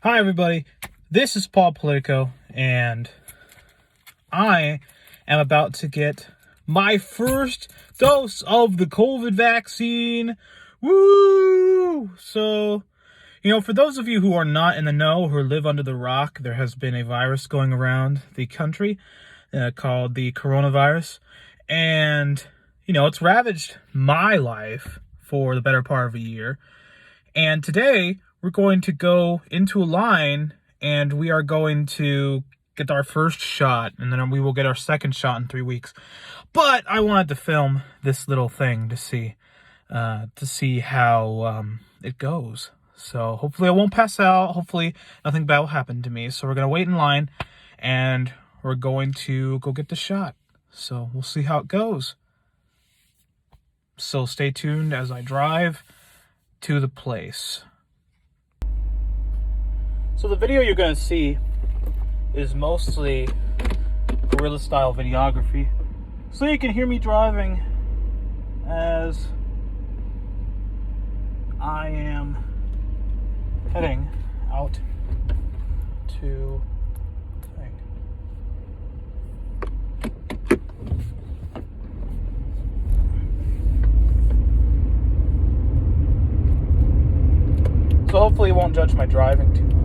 Hi, everybody. This is Politico, and I am about to get my first dose of the COVID vaccine. Woo! So, for those of you who are not in the know, who live under the rock, there has been a virus going around the country called the coronavirus. And, it's ravaged my life for the better part of a year. And today, we're going to go into a line and we are going to get our first shot, and then we will get our second shot in 3 weeks. But I wanted to film this little thing to see how it goes. So hopefully I won't pass out. Hopefully nothing bad will happen to me. So we're going to wait in line and we're going to go get the shot. So we'll see how it goes. So stay tuned as I drive to the place. So the video you're going to see is mostly guerrilla style videography. So you can hear me driving as I am heading out to the thing. So hopefully you won't judge my driving too much.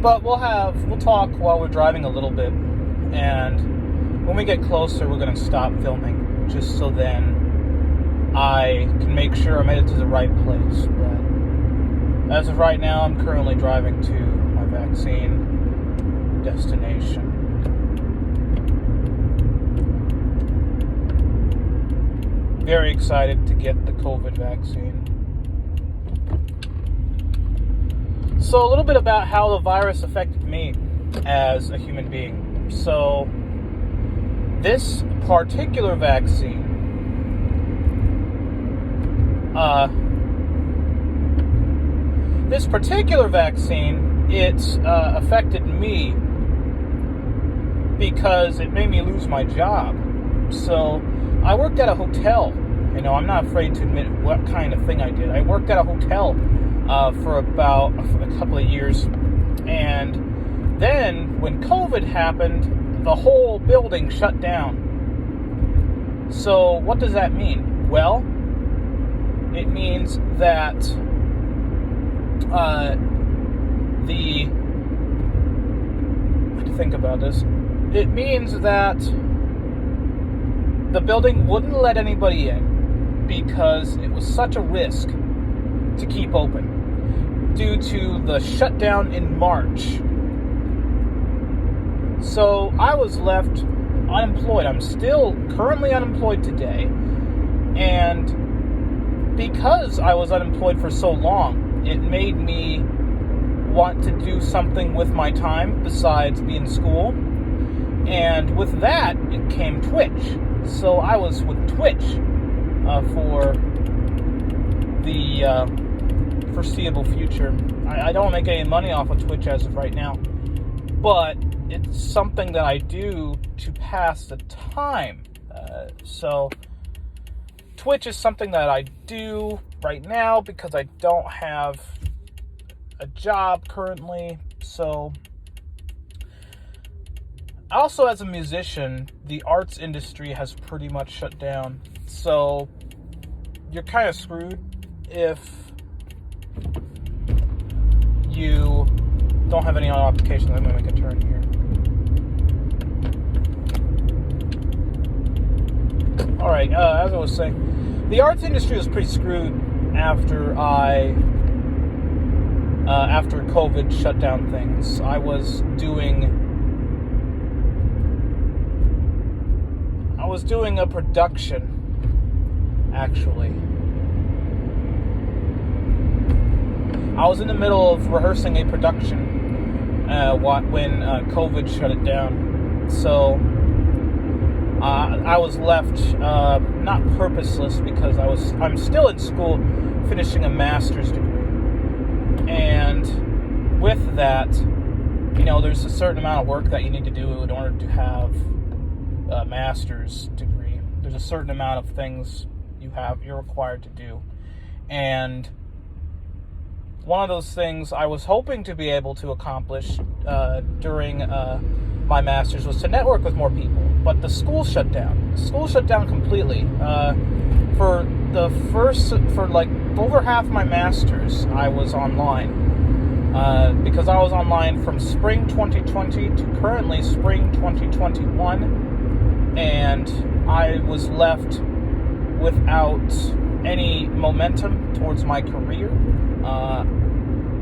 But we'll talk while we're driving a little bit, and when we get closer, we're going to stop filming, just so then I can make sure I'm headed to the right place. But as of right now, I'm currently driving to my vaccine destination. Very excited to get the COVID vaccine. So a little bit about how the virus affected me as a human being. So this particular vaccine it affected me because it made me lose my job. So I worked at a hotel. I'm not afraid to admit what kind of thing I did. I worked at a hotel for about a couple of years, and then when COVID happened, the whole building shut down. So what does that mean? Well, it means that I have to think about this. It means that the building wouldn't let anybody in because it was such a risk to keep open due to the shutdown in March. So I was left unemployed. I'm still currently unemployed today. And because I was unemployed for so long, it made me want to do something with my time besides be in school. And with that, it came Twitch. So I was with Twitch for the foreseeable future. I don't make any money off of Twitch as of right now, but it's something that I do to pass the time. So Twitch is something that I do right now because I don't have a job currently. So also, as a musician, the arts industry has pretty much shut down. So you're kind of screwed if you don't have any other applications. I'm going to make a turn here. Alright, as I was saying, the arts industry was pretty screwed after after COVID shut down things. I was doing a production, actually. I was in the middle of rehearsing a production when COVID shut it down. So I was left not purposeless because I'm still in school finishing a master's degree. And with that, there's a certain amount of work that you need to do in order to have a master's degree. There's a certain amount of things you're required to do. And one of those things I was hoping to be able to accomplish during my master's was to network with more people. But the school shut down. The school shut down completely. For like over half my master's, I was online. Because I was online from spring 2020 to currently spring 2021, and I was left without any momentum towards my career.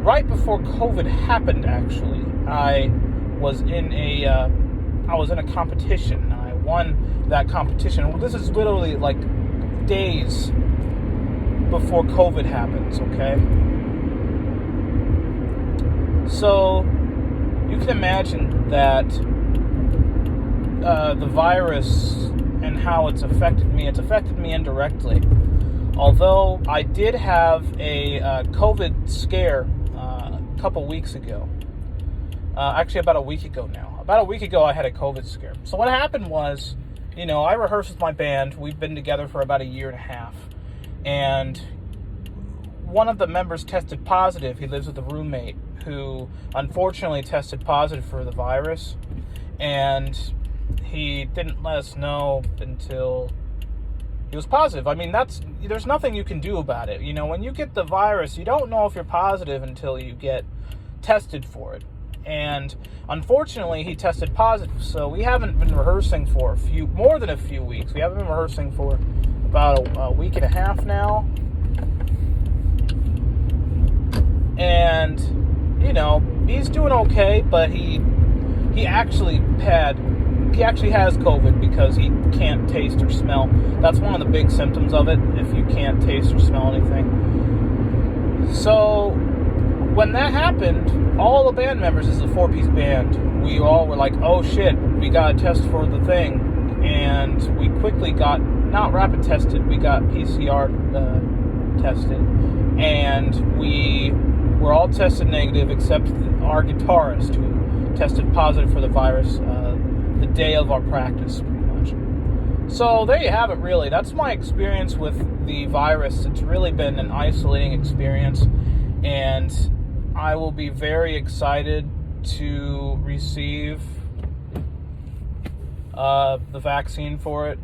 Right before COVID happened, actually, I was in a competition. I won that competition. This is literally like days before COVID happens, okay? So, you can imagine that the virus and how it's affected me indirectly. Although I did have a COVID scare a couple weeks ago. Actually, about a week ago now. About a week ago, I had a COVID scare. So what happened was, I rehearsed with my band. We've been together for about a year and a half. And one of the members tested positive. He lives with a roommate who unfortunately tested positive for the virus, and he didn't let us know until he was positive. I mean, there's nothing you can do about it. When you get the virus, you don't know if you're positive until you get tested for it. And unfortunately, he tested positive, so we haven't been rehearsing for more than a few weeks. We haven't been rehearsing for about a week and a half now. And he's doing okay, but he actually has COVID because he can't taste or smell. That's one of the big symptoms of it, if you can't taste or smell anything. So when that happened, all the band members, this is a 4-piece band, we all were like, oh shit, we got to test for the thing. And we quickly got, not rapid tested, we got PCR tested. And we were all tested negative except our guitarist, who tested positive for the virus the day of our practice, pretty much. So there you have it, really. That's my experience with the virus. It's really been an isolating experience, and I will be very excited to receive the vaccine for it,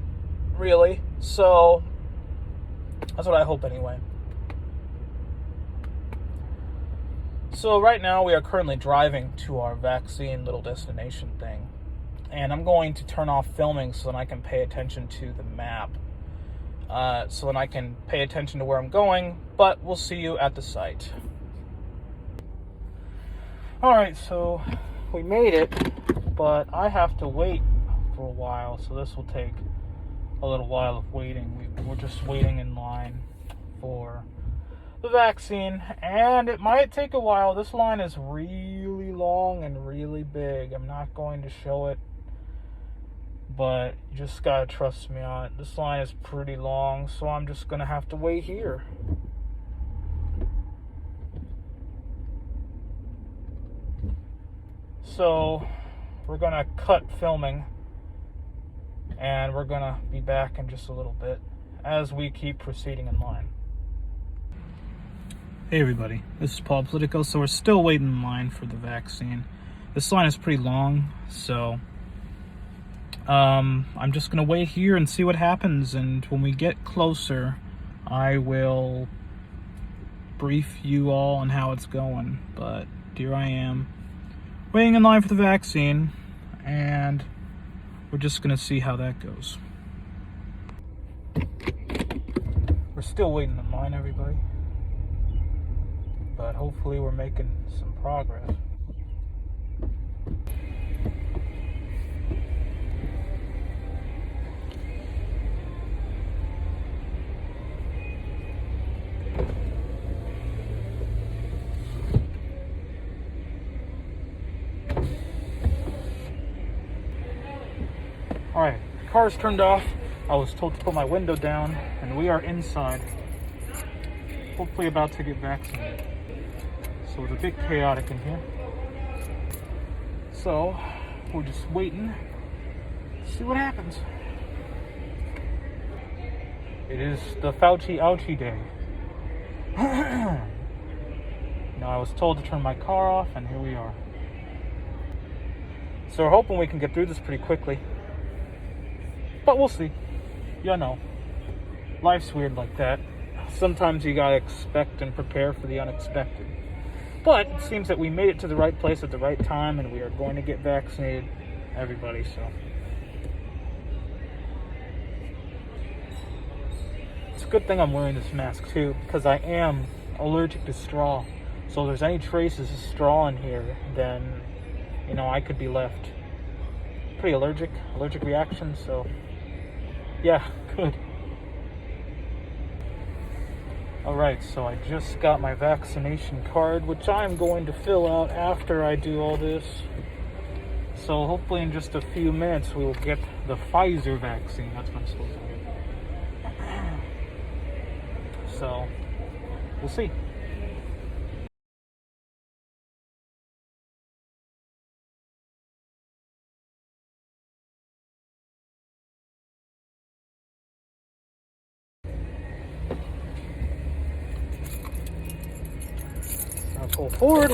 really. So that's what I hope anyway. So right now we are currently driving to our vaccine little destination thing. And I'm going to turn off filming so that I can pay attention to the map. So that I can pay attention to where I'm going. But we'll see you at the site. Alright, so we made it. But I have to wait for a while. So this will take a little while of waiting. We're just waiting in line for the vaccine, and it might take a while. This line is really long and really big. I'm not going to show it, but you just gotta trust me on it. This line is pretty long, so I'm just gonna have to wait here. So we're gonna cut filming, and we're gonna be back in just a little bit as we keep proceeding in line. Hey everybody, this is Politico. So we're still waiting in line for the vaccine. This line is pretty long, so I'm just gonna wait here and see what happens, and when we get closer, I will brief you all on how it's going. But here I am, waiting in line for the vaccine, and we're just gonna see how that goes. We're still waiting in line, everybody. But hopefully we're making some progress. Alright, the car's turned off. I was told to put my window down, and we are inside. Hopefully about to get vaccinated. So it's a bit chaotic in here. So, we're just waiting to see what happens. It is the Fauci ouchie day. Now, I was told to turn my car off, and here we are. So we're hoping we can get through this pretty quickly. But we'll see. You know, life's weird like that. Sometimes you gotta expect and prepare for the unexpected. But it seems that we made it to the right place at the right time, and we are going to get vaccinated, everybody, so. It's a good thing I'm wearing this mask, too, because I am allergic to straw. So if there's any traces of straw in here, then, I could be left pretty allergic reaction, so, yeah, good. Alright, so I just got my vaccination card, which I'm going to fill out after I do all this. So hopefully in just a few minutes we will get the Pfizer vaccine. That's what I'm supposed to get. So, we'll see. I'll go forward.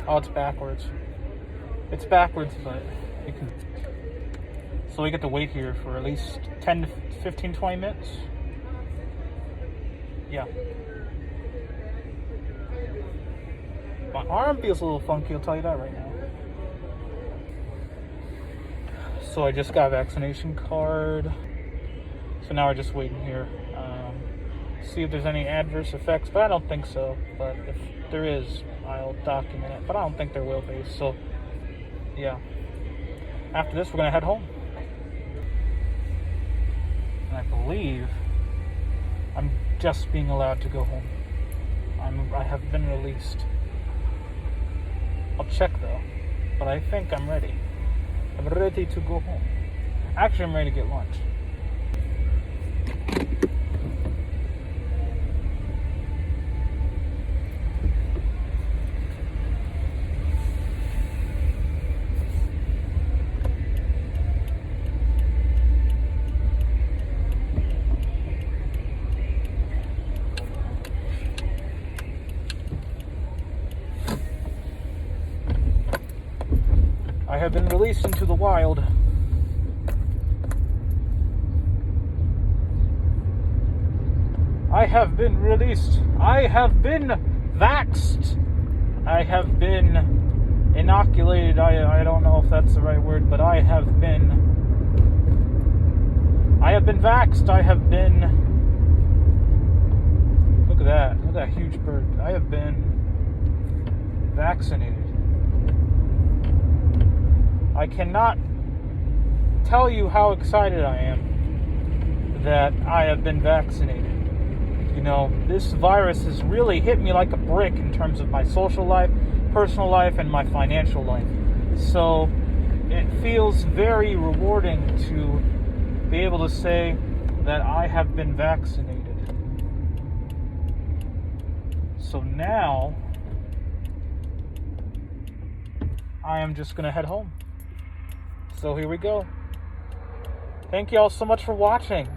Oh, it's backwards. It's backwards, but you can. So we get to wait here for at least 10 to 15, 20 minutes. Yeah. My arm feels a little funky, I'll tell you that right now. So I just got a vaccination card. So now we're just waiting here. See if there's any adverse effects, but I don't think so. But if there is, I'll document it. But I don't think there will be. So, yeah. After this, we're going to head home. And I believe I'm just being allowed to go home. I have been released. I'll check though, but I think I'm ready. I'm ready to go home. Actually, I'm ready to get lunch. I have been released into the wild. I have been released. I have been vaxxed. I have been inoculated. I don't know if that's the right word, but I have been vaxxed. I have been. Look at that. Look at that huge bird. I have been vaccinated. I cannot tell you how excited I am that I have been vaccinated. This virus has really hit me like a brick in terms of my social life, personal life, and my financial life. So it feels very rewarding to be able to say that I have been vaccinated. So now I am just going to head home. So here we go. Thank you all so much for watching.